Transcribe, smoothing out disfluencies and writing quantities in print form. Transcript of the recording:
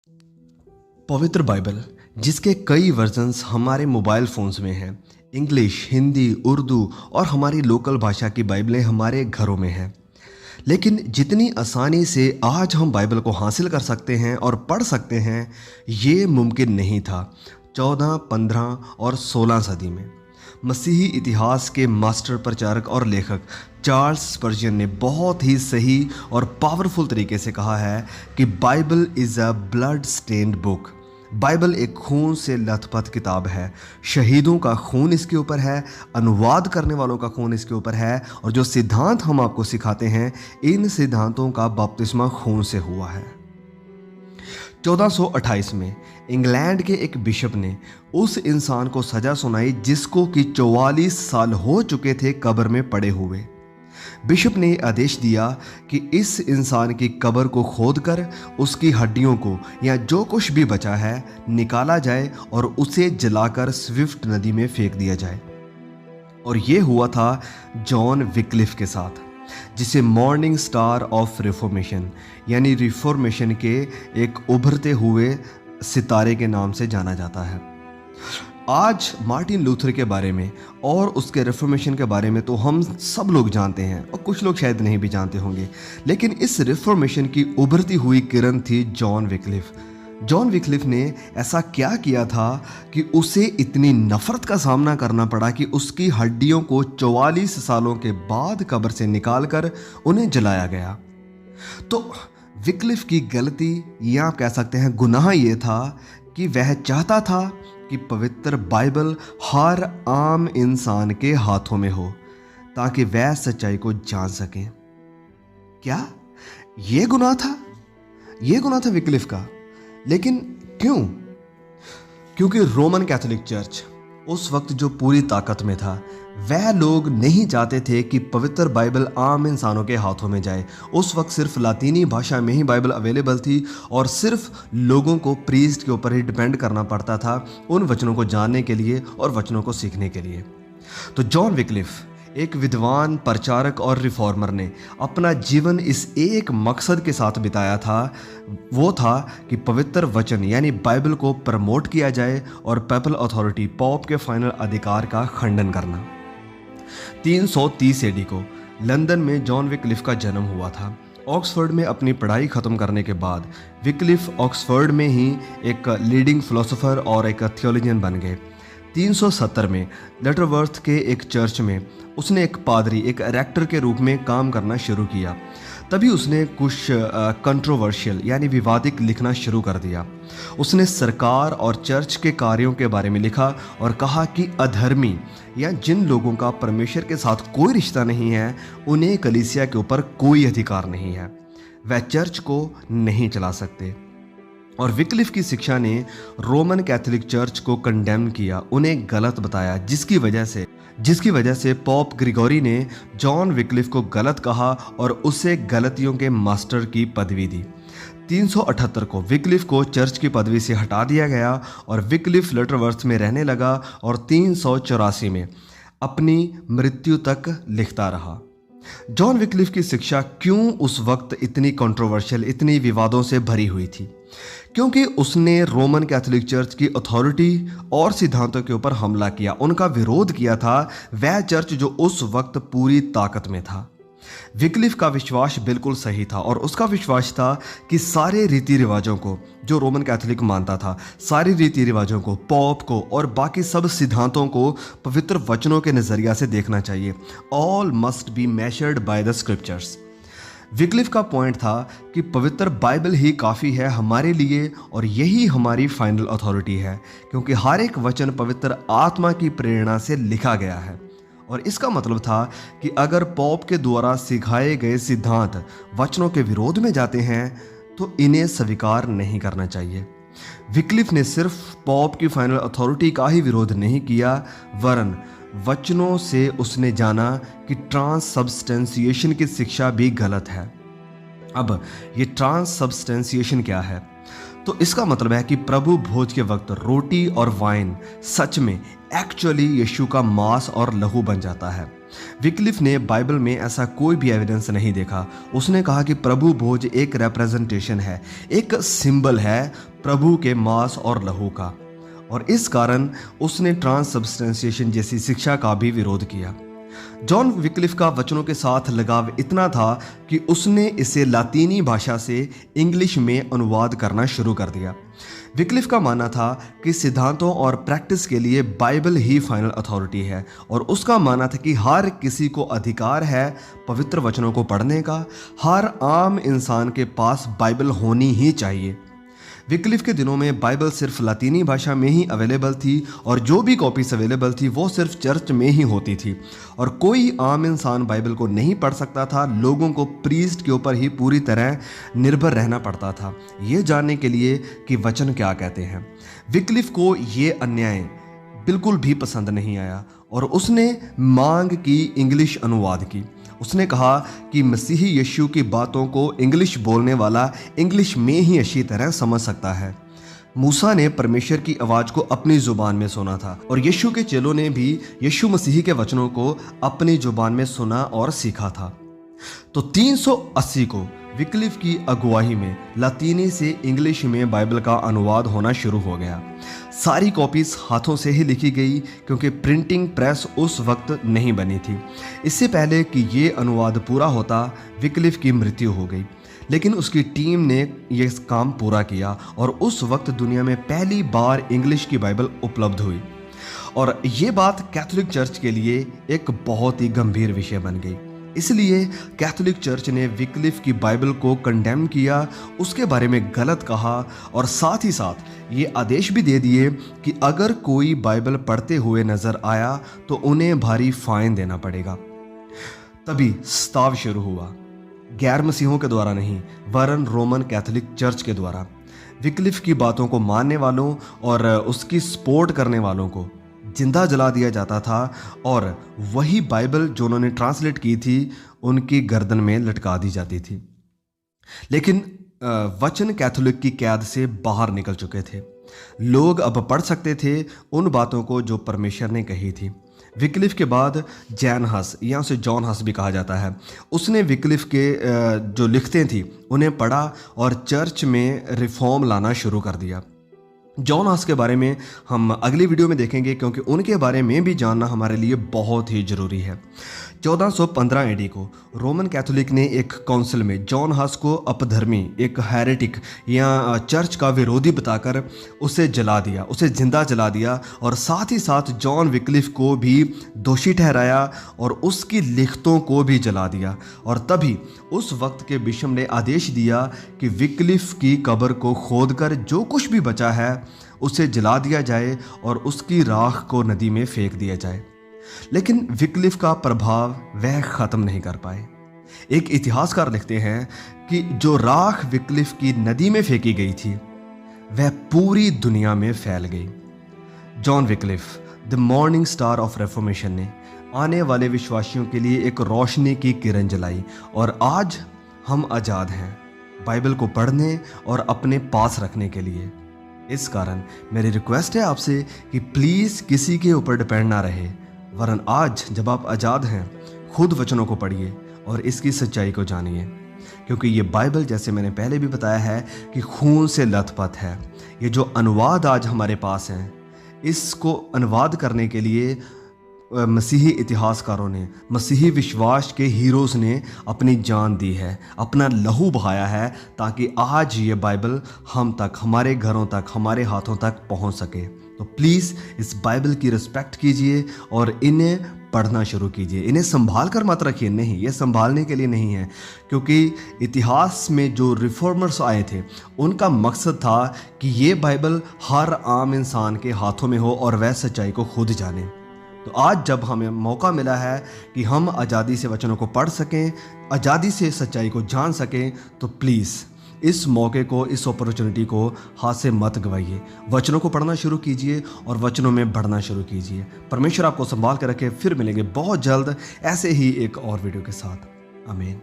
पवित्र बाइबल जिसके कई वर्जन्स हमारे मोबाइल फ़ोन्स में हैं। इंग्लिश, हिंदी, उर्दू और हमारी लोकल भाषा की बाइबलें हमारे घरों में हैं। लेकिन जितनी आसानी से आज हम बाइबल को हासिल कर सकते हैं और पढ़ सकते हैं, ये मुमकिन नहीं था 14, 15 और 16 सदी में। मसीही इतिहास के मास्टर प्रचारक और लेखक चार्ल्स स्पर्जियन ने बहुत ही सही और पावरफुल तरीके से कहा है कि Bible is a blood stained book. Bible एक खून से लथपथ किताब है। शहीदों का खून इसके ऊपर है, अनुवाद करने वालों का खून इसके ऊपर है, और जो सिद्धांत हम आपको सिखाते हैं, इन सिद्धांतों का बपतिस्मा खून से हुआ है। 1428 में इंग्लैंड के एक बिशप ने उस इंसान को सजा सुनाई जिसको कि 44 साल हो चुके थे कब्र में पड़े हुए। बिशप ने आदेश दिया कि इस इंसान की कब्र को खोदकर उसकी हड्डियों को या जो कुछ भी बचा है निकाला जाए और उसे जलाकर स्विफ्ट नदी में फेंक दिया जाए। और ये हुआ था जॉन विक्लिफ के साथ, जिसे मॉर्निंग स्टार ऑफ रिफॉर्मेशन यानी रिफॉर्मेशन के एक उभरते हुए सितारे के नाम से जाना जाता है। आज मार्टिन लूथर के बारे में और उसके रिफॉर्मेशन के बारे में तो हम सब लोग जानते हैं, और कुछ लोग शायद नहीं भी जानते होंगे। लेकिन इस रिफॉर्मेशन की उभरती हुई किरण थी जॉन विक्लिफ। जॉन विक्लिफ ने ऐसा क्या किया था कि उसे इतनी नफरत का सामना करना पड़ा कि उसकी हड्डियों को 44 सालों के बाद कब्र से निकालकर उन्हें जलाया गया। तो विक्लिफ की गलती या आप कह सकते हैं गुनाह ये था कि वह चाहता था कि पवित्र बाइबल हर आम इंसान के हाथों में हो ताकि वह सच्चाई को जान सके। क्या ये गुनाह था? ये गुनाह था विक्लिफ का। लेकिन क्यों? क्योंकि रोमन कैथोलिक चर्च उस वक्त जो पूरी ताकत में था, वह लोग नहीं चाहते थे कि पवित्र बाइबल आम इंसानों के हाथों में जाए। उस वक्त सिर्फ लातीनी भाषा में ही बाइबल अवेलेबल थी और सिर्फ लोगों को प्रीस्ट के ऊपर ही डिपेंड करना पड़ता था उन वचनों को जानने के लिए और वचनों को सीखने के लिए। तो जॉन विक्लिफ एक विद्वान प्रचारक और रिफॉर्मर ने अपना जीवन इस एक मकसद के साथ बिताया था। वो था कि पवित्र वचन यानी बाइबल को प्रमोट किया जाए और पेपल अथॉरिटी पॉप के फाइनल अधिकार का खंडन करना। 330 एडी को लंदन में जॉन विक्लिफ का जन्म हुआ था। ऑक्सफोर्ड में अपनी पढ़ाई ख़त्म करने के बाद विक्लिफ ऑक्सफोर्ड में ही एक लीडिंग फिलोसोफर और एक थियोलॉजियन बन गए। 370 में लटरवर्थ के एक चर्च में उसने एक पादरी, एक रेक्टर के रूप में काम करना शुरू किया। तभी उसने कुछ कंट्रोवर्शियल यानी विवादित लिखना शुरू कर दिया। उसने सरकार और चर्च के कार्यों के बारे में लिखा और कहा कि अधर्मी या जिन लोगों का परमेश्वर के साथ कोई रिश्ता नहीं है, उन्हें कलीसिया के ऊपर कोई अधिकार नहीं है, वह चर्च को नहीं चला सकते। और विक्लिफ की शिक्षा ने रोमन कैथोलिक चर्च को कंडेम किया, उन्हें गलत बताया, जिसकी वजह से पॉप ग्रिगोरी ने जॉन विक्लिफ को गलत कहा और उसे गलतियों के मास्टर की पदवी दी। 378 को विक्लिफ को चर्च की पदवी से हटा दिया गया और विक्लिफ लटरवर्थ में रहने लगा और 384 में अपनी मृत्यु तक लिखता रहा। जॉन विक्लिफ की शिक्षा क्यों उस वक्त इतनी कंट्रोवर्शियल, इतनी विवादों से भरी हुई थी? क्योंकि उसने रोमन कैथोलिक चर्च की अथॉरिटी और सिद्धांतों के ऊपर हमला किया, उनका विरोध किया था, वह चर्च जो उस वक्त पूरी ताकत में था। विक्लिफ का विश्वास बिल्कुल सही था और उसका विश्वास था कि सारे रीति रिवाजों को, जो रोमन कैथोलिक मानता था, सारी रीति रिवाजों को, पॉप को और बाकी सब सिद्धांतों को पवित्र वचनों के नज़रिया से देखना चाहिए। All must be measured by the scriptures. Wycliffe का पॉइंट था कि पवित्र बाइबल ही काफ़ी है हमारे लिए और यही हमारी फाइनल अथॉरिटी है, क्योंकि हर एक वचन पवित्र आत्मा की प्रेरणा से लिखा गया है। और इसका मतलब था कि अगर पॉप के द्वारा सिखाए गए सिद्धांत वचनों के विरोध में जाते हैं तो इन्हें स्वीकार नहीं करना चाहिए। विक्लिफ ने सिर्फ पॉप की फाइनल अथॉरिटी का ही विरोध नहीं किया, वरन वचनों से उसने जाना कि ट्रांससब्सटेंसिएशन की शिक्षा भी गलत है। अब ये ट्रांससब्सटेंसिएशन क्या है? तो इसका मतलब है कि प्रभु भोज के वक्त रोटी और वाइन सच में एक्चुअली यीशु का मांस और लहू बन जाता है। विक्लिफ ने बाइबल में ऐसा कोई भी एविडेंस नहीं देखा। उसने कहा कि प्रभु भोज एक रिप्रेजेंटेशन है, एक सिंबल है प्रभु के मांस और लहू का, और इस कारण उसने ट्रांससब्सटेंशिएशन जैसी शिक्षा का भी विरोध किया। जॉन विक्लिफ का वचनों के साथ लगाव इतना था कि उसने इसे लातीनी भाषा से इंग्लिश में अनुवाद करना शुरू कर दिया। विक्लिफ का मानना था कि सिद्धांतों और प्रैक्टिस के लिए बाइबल ही फाइनल अथॉरिटी है, और उसका मानना था कि हर किसी को अधिकार है पवित्र वचनों को पढ़ने का। हर आम इंसान के पास बाइबल होनी ही चाहिए। विक्लिफ के दिनों में बाइबल सिर्फ लातीनी भाषा में ही अवेलेबल थी, और जो भी कॉपीज अवेलेबल थी वो सिर्फ चर्च में ही होती थी, और कोई आम इंसान बाइबल को नहीं पढ़ सकता था। लोगों को प्रीस्ट के ऊपर ही पूरी तरह निर्भर रहना पड़ता था ये जानने के लिए कि वचन क्या कहते हैं। विक्लिफ को ये अन्याय बिल्कुल भी पसंद नहीं आया, और उसने मांग की इंग्लिश अनुवाद की। उसने कहा कि मसीही यीशु की बातों को इंग्लिश बोलने वाला इंग्लिश में ही अच्छी तरह समझ सकता है। मूसा ने परमेश्वर की आवाज़ को अपनी ज़ुबान में सुना था, और यीशु के चेलों ने भी यीशु मसीह के वचनों को अपनी ज़ुबान में सुना और सीखा था। तो 380 को विक्लिफ की अगुवाई में लातीनी से इंग्लिश में बाइबल का अनुवाद होना शुरू हो गया। सारी कॉपीज हाथों से ही लिखी गई, क्योंकि प्रिंटिंग प्रेस उस वक्त नहीं बनी थी। इससे पहले कि ये अनुवाद पूरा होता, विक्लिफ की मृत्यु हो गई, लेकिन उसकी टीम ने यह काम पूरा किया, और उस वक्त दुनिया में पहली बार इंग्लिश की बाइबल उपलब्ध हुई। और ये बात कैथोलिक चर्च के लिए एक बहुत ही गंभीर विषय बन गई। इसलिए कैथोलिक चर्च ने विक्लिफ की बाइबल को कंडेम किया, उसके बारे में गलत कहा, और साथ ही साथ ये आदेश भी दे दिए कि अगर कोई बाइबल पढ़ते हुए नजर आया तो उन्हें भारी फाइन देना पड़ेगा। तभी स्ताव शुरू हुआ, गैर मसीहों के द्वारा नहीं, वरन रोमन कैथोलिक चर्च के द्वारा। विक्लिफ की बातों को मानने वालों और उसकी सपोर्ट करने वालों को जिंदा जला दिया जाता था, और वही बाइबल जो उन्होंने ट्रांसलेट की थी उनकी गर्दन में लटका दी जाती थी। लेकिन वचन कैथोलिक की कैद से बाहर निकल चुके थे। लोग अब पढ़ सकते थे उन बातों को जो परमेश्वर ने कही थी। विक्लिफ के बाद जैन हस, या उसे जॉन हस भी कहा जाता है, उसने विक्लिफ के जो लिखतें थी उन्हें पढ़ा और चर्च में रिफॉर्म लाना शुरू कर दिया। जॉन हस के बारे में हम अगली वीडियो में देखेंगे, क्योंकि उनके बारे में भी जानना हमारे लिए बहुत ही ज़रूरी है। 1415 एडी को रोमन कैथोलिक ने एक काउंसिल में जॉन हस को अपधर्मी, एक हेरेटिक या चर्च का विरोधी बताकर उसे जला दिया, उसे जिंदा जला दिया, और साथ ही साथ जॉन विक्लिफ को भी दोषी ठहराया और उसकी लिखतों को भी जला दिया। और तभी उस वक्त के बिशप ने आदेश दिया कि विक्लिफ की कब्र को खोदकर जो कुछ भी बचा है उसे जला दिया जाए और उसकी राख को नदी में फेंक दिया जाए। लेकिन विक्लिफ का प्रभाव वह ख़त्म नहीं कर पाए। एक इतिहासकार लिखते हैं कि जो राख विक्लिफ की नदी में फेंकी गई थी वह पूरी दुनिया में फैल गई। John Wycliffe, the morning star of reformation, ने आने वाले विश्वासियों के लिए एक रोशनी की किरण जलाई, और आज हम आज़ाद हैं बाइबल को पढ़ने और अपने पास रखने के लिए। इस कारण मेरी रिक्वेस्ट है आपसे कि प्लीज़ किसी के ऊपर डिपेंड ना रहे, वरन आज जब आप आज़ाद हैं खुद वचनों को पढ़िए और इसकी सच्चाई को जानिए, क्योंकि ये बाइबल, जैसे मैंने पहले भी बताया है, कि खून से लथपथ है। ये जो अनुवाद आज हमारे पास हैं, इसको अनुवाद करने के लिए मसीही इतिहासकारों ने, मसीही विश्वास के हीरोज़ ने अपनी जान दी है, अपना लहू बहाया है, ताकि आज ये बाइबल हम तक, हमारे घरों तक, हमारे हाथों तक पहुंच सके। तो प्लीज़ इस बाइबल की रिस्पेक्ट कीजिए और इन्हें पढ़ना शुरू कीजिए। इन्हें संभाल कर मत रखिए, नहीं, ये संभालने के लिए नहीं है, क्योंकि इतिहास में जो रिफॉर्मर्स आए थे उनका मकसद था कि ये बाइबल हर आम इंसान के हाथों में हो और वह सच्चाई को खुद जाने। तो आज जब हमें मौका मिला है कि हम आज़ादी से वचनों को पढ़ सकें, आज़ादी से सच्चाई को जान सकें, तो प्लीज़ इस मौके को, इस अपॉर्चुनिटी को हाथ से मत गवाइए। वचनों को पढ़ना शुरू कीजिए और वचनों में बढ़ना शुरू कीजिए। परमेश्वर आपको संभाल कर रखे। फिर मिलेंगे बहुत जल्द ऐसे ही एक और वीडियो के साथ। आमीन।